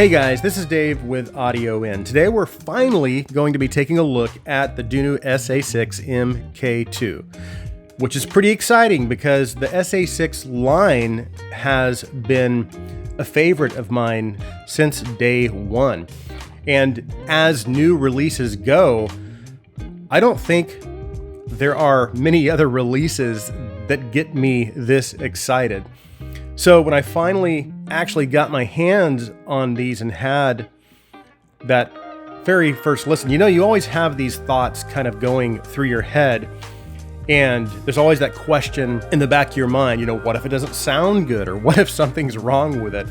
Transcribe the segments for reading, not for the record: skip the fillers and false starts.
Hey guys, this is Dave with Audio In. Today we're finally going to be taking a look at the Dunu SA6 MK2, which is pretty exciting because the SA6 line has been a favorite of mine since day one. And as new releases go, I don't think there are many other releases that get me this excited. So when I finally actually got my hands on these and had that very first listen, you always have these thoughts kind of going through your head, and there's always that question in the back of your mind, what if it doesn't sound good, or what if something's wrong with it?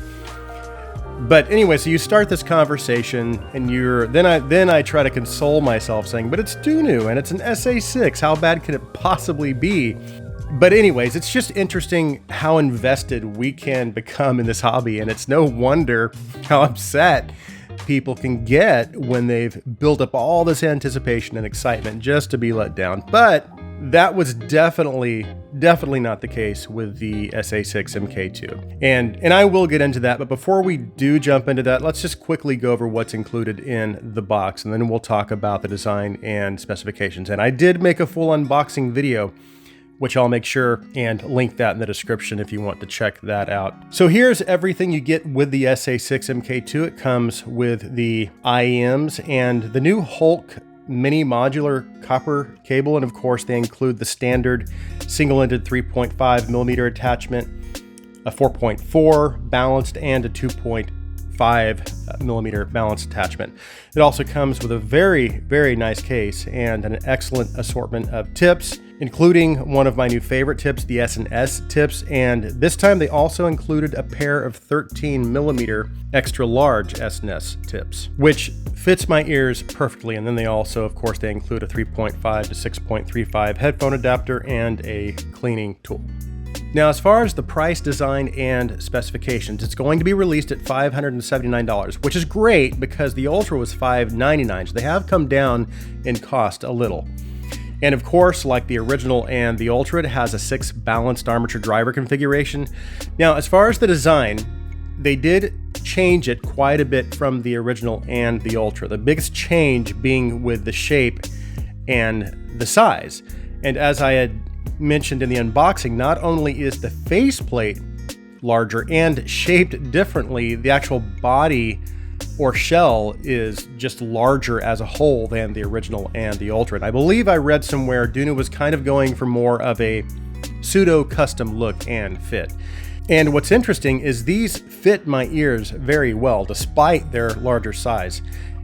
But anyway, so you start this conversation, and then I try to console myself saying, but it's Dunu and it's an SA6. How bad could it possibly be? But anyways, it's just interesting how invested we can become in this hobby, and it's no wonder how upset people can get when they've built up all this anticipation and excitement just to be let down. But that was definitely not the case with the SA6 MK2. And I will get into that, but before we do jump into that, let's just quickly go over what's included in the box, and then we'll talk about the design and specifications. And I did make a full unboxing video, which I'll make sure and link that in the description if you want to check that out. So here's everything you get with the SA6 MK2. It comes with the IEMs and the new Hulk mini modular copper cable, and of course they include the standard single-ended 3.5 millimeter attachment, a 4.4 balanced, and a 2.5 millimeter balanced attachment. It also comes with a very nice case and an excellent assortment of tips, including one of my new favorite tips, the S&S tips, and this time they also included a pair of 13 millimeter extra large S&S tips, which fits my ears perfectly. And then they also, of course, they include a 3.5 to 6.35 headphone adapter and a cleaning tool. Now, as far as the price, design, and specifications, it's going to be released at $579, which is great because the Ultra was $599, so they have come down in cost a little. And of course, like the original and the Ultra, it has a 6 balanced armature driver configuration. Now, as far as the design, they did change it quite a bit from the original and the Ultra. The biggest change being with the shape and the size. And as I had mentioned in the unboxing, not only is the faceplate larger and shaped differently, the actual body or shell is just larger as a whole than the original and the Ultra. And I believe I read somewhere Dunu was kind of going for more of a pseudo custom look and fit. And what's interesting is these fit my ears very well despite their larger size.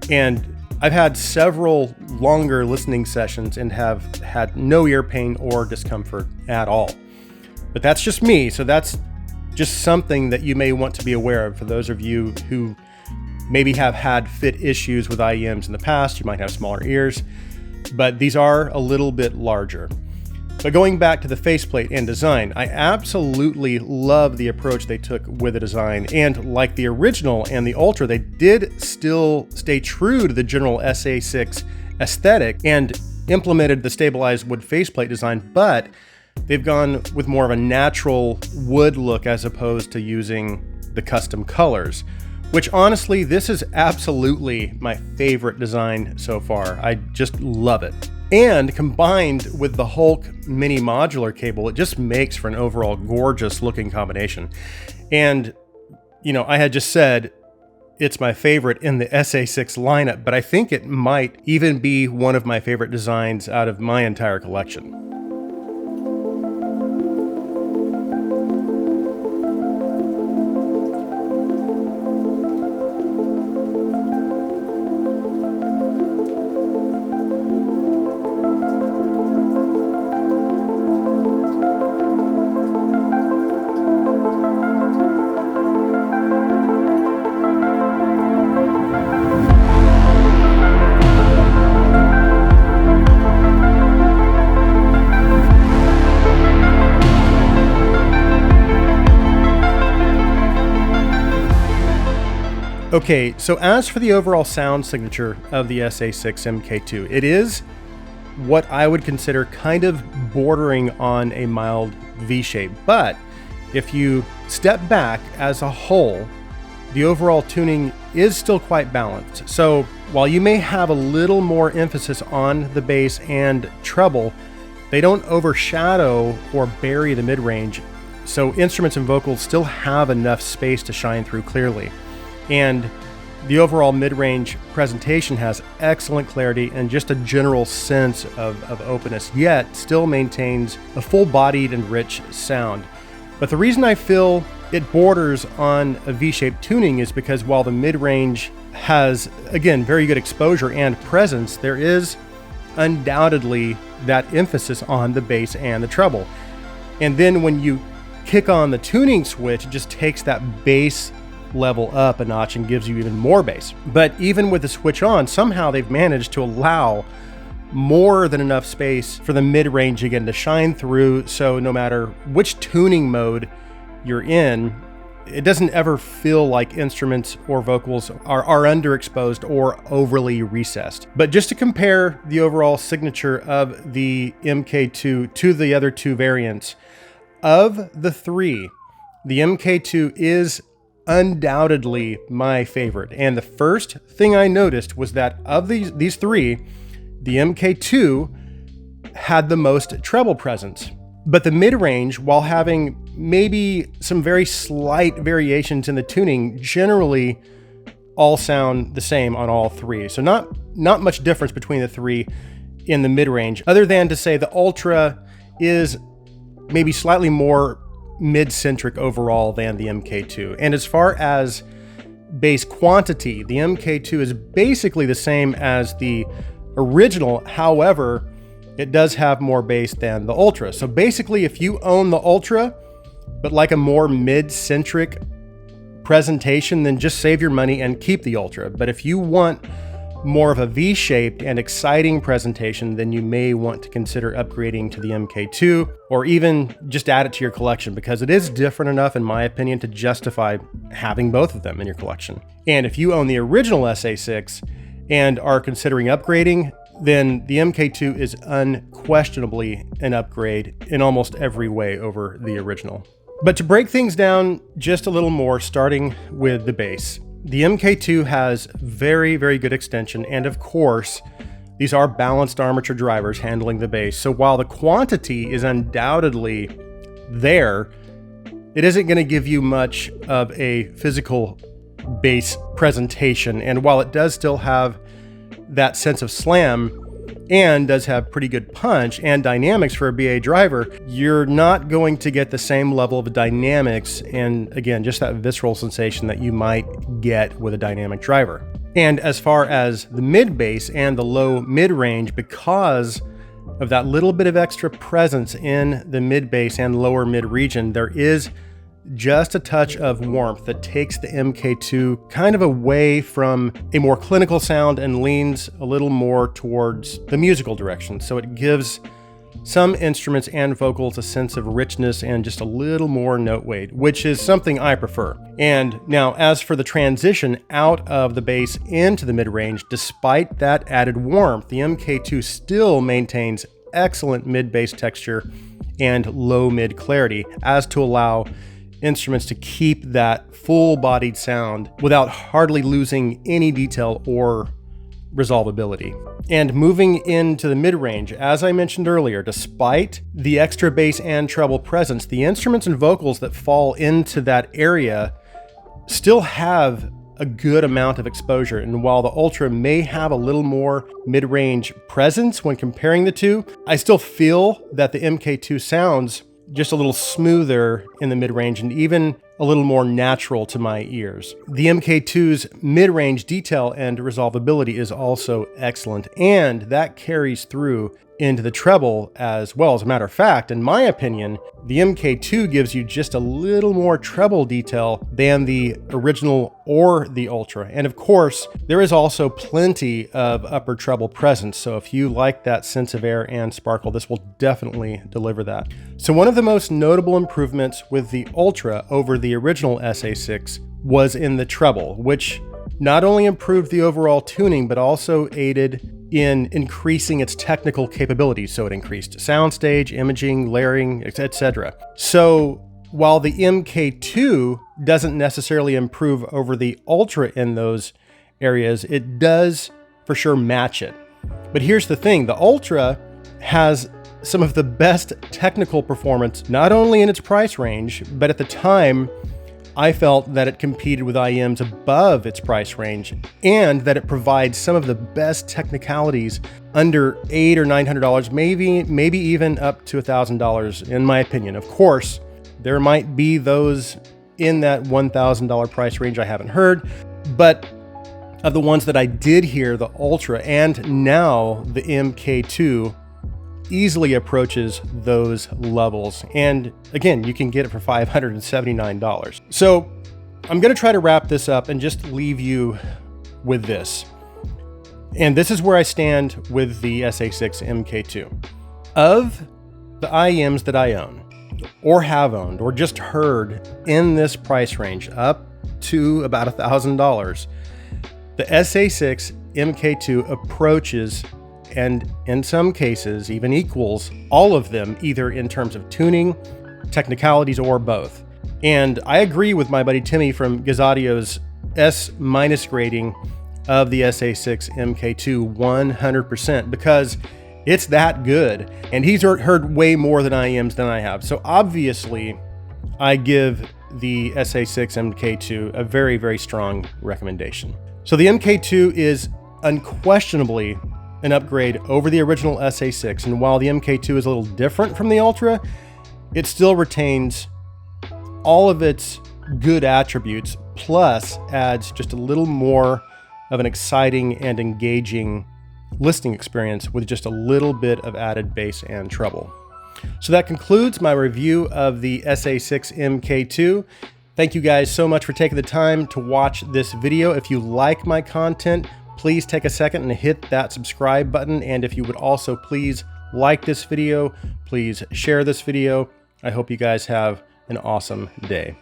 And I've had several longer listening sessions and have had no ear pain or discomfort at all. But that's just me, so that's just something that you may want to be aware of for those of you who maybe have had fit issues with IEMs in the past. You might have smaller ears, but these are a little bit larger. But going back to the faceplate and design, I absolutely love the approach they took with the design. And like the original and the Ultra, they did still stay true to the general SA6 aesthetic and implemented the stabilized wood faceplate design, but they've gone with more of a natural wood look as opposed to using the custom colors, which honestly, this is absolutely my favorite design so far. I just love it. And combined with the Hulk mini modular cable, it just makes for an overall gorgeous looking combination. And, I had just said it's my favorite in the SA6 lineup, but I think it might even be one of my favorite designs out of my entire collection. Okay, so as for the overall sound signature of the SA6 MK2, it is what I would consider kind of bordering on a mild V-shape. But if you step back as a whole, the overall tuning is still quite balanced. So while you may have a little more emphasis on the bass and treble, they don't overshadow or bury the mid-range. So instruments and vocals still have enough space to shine through clearly. And the overall mid-range presentation has excellent clarity and just a general sense of openness, yet still maintains a full-bodied and rich sound. But the reason I feel it borders on a V-shaped tuning is because while the mid-range has, again, very good exposure and presence, there is undoubtedly that emphasis on the bass and the treble. And then when you kick on the tuning switch, it just takes that bass level up a notch and gives you even more bass. But even with the switch on, somehow they've managed to allow more than enough space for the mid-range again to shine through. So no matter which tuning mode you're in, it doesn't ever feel like instruments or vocals are underexposed or overly recessed. But just to compare the overall signature of the MK2 to the other two variants, of the three, the MK2 is undoubtedly my favorite. And the first thing I noticed was that of these three, the MK2 had the most treble presence. But the mid-range, while having maybe some very slight variations in the tuning, generally all sound the same on all three. So not much difference between the three in the mid-range, other than to say the Ultra is maybe slightly more mid-centric overall than the MK2. And as far as bass quantity, the MK2 is basically the same as the original. However, it does have more bass than the Ultra. So basically, if you own the Ultra, but like a more mid-centric presentation, then just save your money and keep the Ultra. But if you want more of a V-shaped and exciting presentation, then you may want to consider upgrading to the MK2 or even just add it to your collection, because it is different enough, in my opinion, to justify having both of them in your collection. And if you own the original SA6 and are considering upgrading, then the MK2 is unquestionably an upgrade in almost every way over the original. But to break things down just a little more, starting with the bass, the MK2 has very, very good extension, and of course, these are balanced armature drivers handling the bass. So while the quantity is undoubtedly there, it isn't going to give you much of a physical bass presentation. And while it does still have that sense of slam and does have pretty good punch and dynamics for a BA driver, you're not going to get the same level of dynamics and, again, just that visceral sensation that you might get with a dynamic driver. And as far as the mid bass and the low mid range, because of that little bit of extra presence in the mid bass and lower mid region, there is just a touch of warmth that takes the MK2 kind of away from a more clinical sound and leans a little more towards the musical direction. So it gives some instruments and vocals a sense of richness and just a little more note weight, which is something I prefer. And now, as for the transition out of the bass into the mid-range, despite that added warmth, the MK2 still maintains excellent mid-bass texture and low mid clarity, as to allow instruments to keep that full-bodied sound without hardly losing any detail or resolvability. And moving into the mid-range, as I mentioned earlier, despite the extra bass and treble presence, the instruments and vocals that fall into that area still have a good amount of exposure. And while the Ultra may have a little more mid-range presence when comparing the two, I still feel that the MK2 sounds just a little smoother in the mid-range and even a little more natural to my ears. The MK2's mid-range detail and resolvability is also excellent, and that carries through into the treble as well. As a matter of fact, in my opinion, the MK2 gives you just a little more treble detail than the original or the Ultra. And of course, there is also plenty of upper treble presence. So if you like that sense of air and sparkle, this will definitely deliver that. So one of the most notable improvements with the Ultra over the original SA6 was in the treble, which not only improved the overall tuning, but also aided in increasing its technical capabilities. So it increased soundstage, imaging, layering, etc. So while the MK2 doesn't necessarily improve over the Ultra in those areas, it does for sure match it. But here's the thing, the Ultra has some of the best technical performance, not only in its price range, but at the time, I felt that it competed with IEMs above its price range, and that it provides some of the best technicalities under $800 or $900, maybe even up to $1,000 in my opinion. Of course, there might be those in that $1,000 price range I haven't heard, but of the ones that I did hear, the Ultra and now the MK2 easily approaches those levels. And again, you can get it for $579. So I'm going to try to wrap this up and just leave you with this. And this is where I stand with the SA6 MK2. Of the IEMs that I own, or have owned, or just heard in this price range, up to about $1,000, the SA6 MK2 approaches, and in some cases even equals, all of them, either in terms of tuning, technicalities, or both. And I agree with my buddy Timmy from Gazaudio's S- grading of the SA6 MK2 100%, because it's that good. And he's heard way more than IEMs than I have. So obviously, I give the SA6 MK2 a very, very strong recommendation. So the MK2 is unquestionably an upgrade over the original SA6, and while the MK2 is a little different from the Ultra, it still retains all of its good attributes, plus adds just a little more of an exciting and engaging listening experience with just a little bit of added bass and treble. So that concludes my review of the SA6 MK2. Thank you guys so much for taking the time to watch this video. If you like my content, please take a second and hit that subscribe button. And if you would also please like this video, please share this video. I hope you guys have an awesome day.